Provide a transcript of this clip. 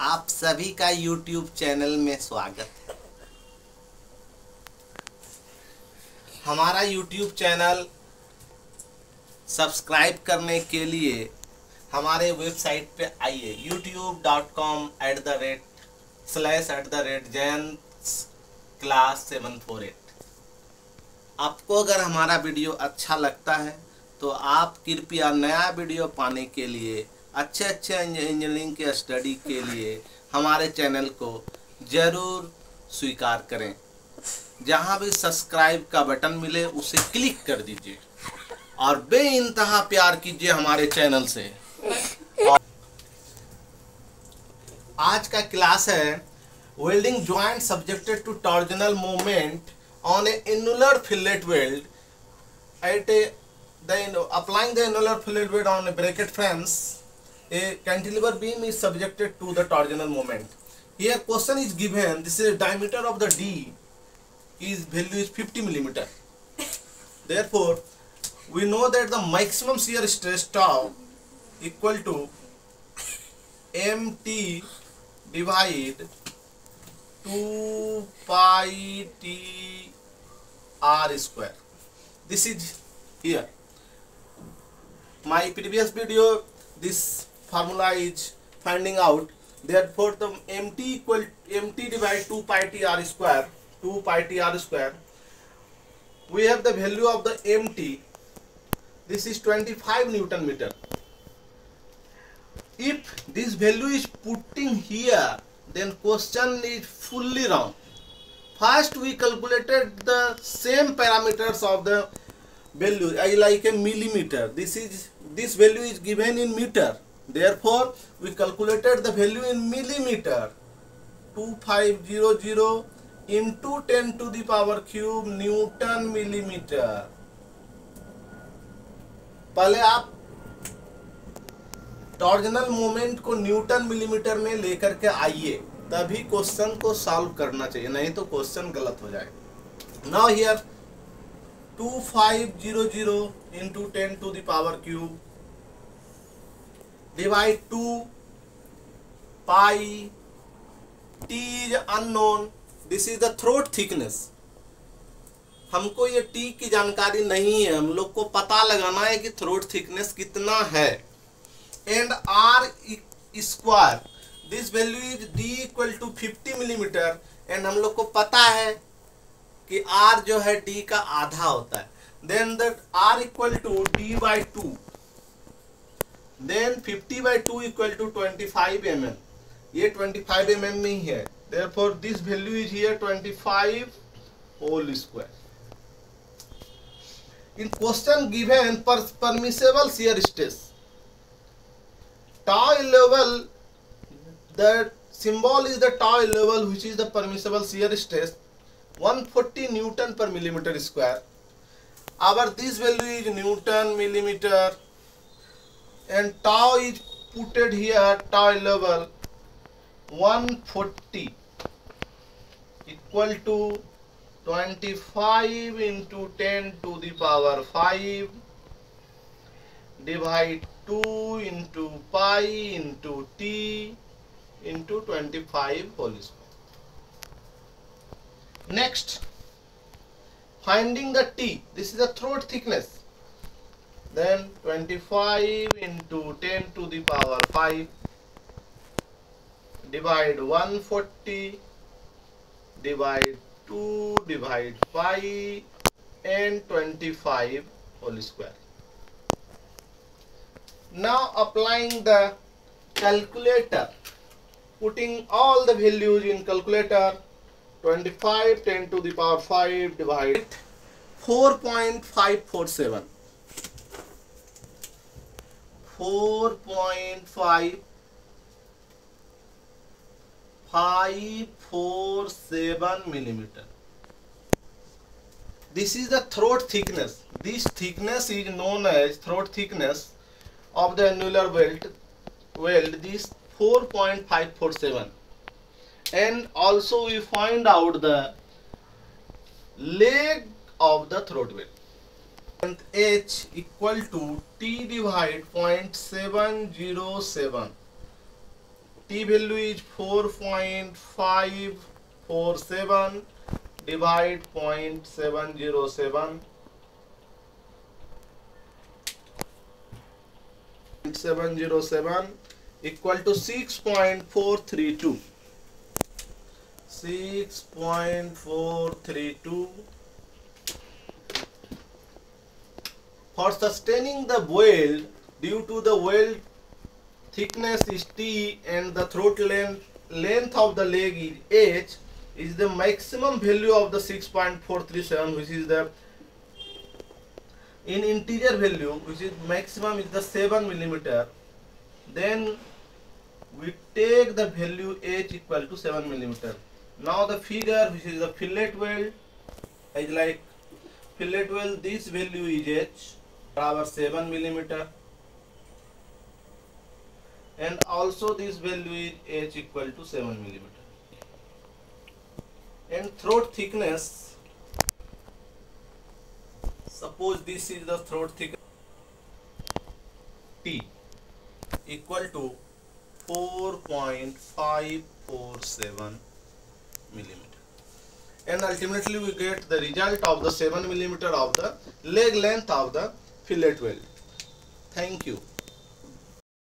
आप सभी का YouTube चैनल में स्वागत है। हमारा YouTube चैनल सब्सक्राइब करने के लिए हमारे वेबसाइट पे आइए youtube.com/@Jayantsclass748। आपको अगर हमारा वीडियो अच्छा लगता है तो आप कृपया नया वीडियो पाने के लिए अच्छे इंजीनियरिंग के स्टडी के लिए हमारे चैनल को ज़रूर स्वीकार करें। जहां भी सब्सक्राइब का बटन मिले उसे क्लिक कर दीजिए और बेइंतहा प्यार कीजिए हमारे चैनल से। आज का क्लास है welding joint subjected to torsional movement on a annular fillet weld applying the annular fillet weld on a bracket frames. A cantilever beam is subjected to the torsional moment. Here question is given, this is diameter of the D is value is 50 millimeter. Therefore we know that the maximum shear stress tau equal to mt divide 2 pi t r square. This is here. My previous video, this formula is finding out. Therefore, the mt divide 2 pi t r square. 2 pi t r square. We have the value of the mt. This is 25 Newton meter. If this value is putting here, then question is fully wrong. First we calculated the same parameters of the value. I like a millimeter. This value is given in meter. Therefore we calculated the value in millimeter. 2500 into 10 to the power cube Newton millimeter. पहले आप torsional moment को Newton millimetre में लेकर के आइए, तभी question को solve करना चाहिए, नहीं तो क्वेश्चन गलत हो जाएगा। Now here 2500 into 10 to the power cube divide 2 pi t is unknown. This is the throat thickness. हमको ये t की जानकारी नहीं है, हम लोग को पता लगाना है कि थ्रोट थिकनेस कितना है। And r square, this value is d equal to 50 millimetre. And हम लोग को पता है कि r जो है d का आधा होता है। Then that r equal to d by 2, then 50 by 2 equal to 25 mm। ये 25 mm में ही है। Therefore this value is here 25 whole square. In question given permissible shear stress tau level, the symbol is the tau level, which is the permissible shear stress 140 Newton per millimeter square. Our this value is Newton millimeter and tau is putted here, tau level 140 equal to 25 into 10 to the power 5 divide 2 into pi into t into 25 whole square. Next, finding the t. This is the throat thickness. Then 25 into 10 to the power 5 divide 140 divide 2 divide pi and 25 whole square. Now applying the calculator, putting all the values in calculator. 25 10 to the power 5 divide 4.547 4.547 millimeter. This is the throat thickness. This thickness is known as throat thickness of the annular weld. This 4.547. And also we find out the leg of the throat weld. And H equal to T divide 0.707. T value is 4.547 divide 0.707. 707 equal to 6.432. 6.432. For sustaining the weld, due to the weld thickness is T and the throat length of the leg is H, is the maximum value of the 6.437, which is the in interior value, which is maximum is the 7 millimeter. Then we take the value H equal to 7 millimeter. Now the figure, which is the fillet weld, is like fillet weld, this value is H barabar 7 millimeter, and also this value is H equal to 7 millimeter. And throat thickness, suppose this is the throat thickness T equal to 4.547 millimeter, and ultimately we get the result of the 7 millimeter of the leg length of the fillet weld. Thank you.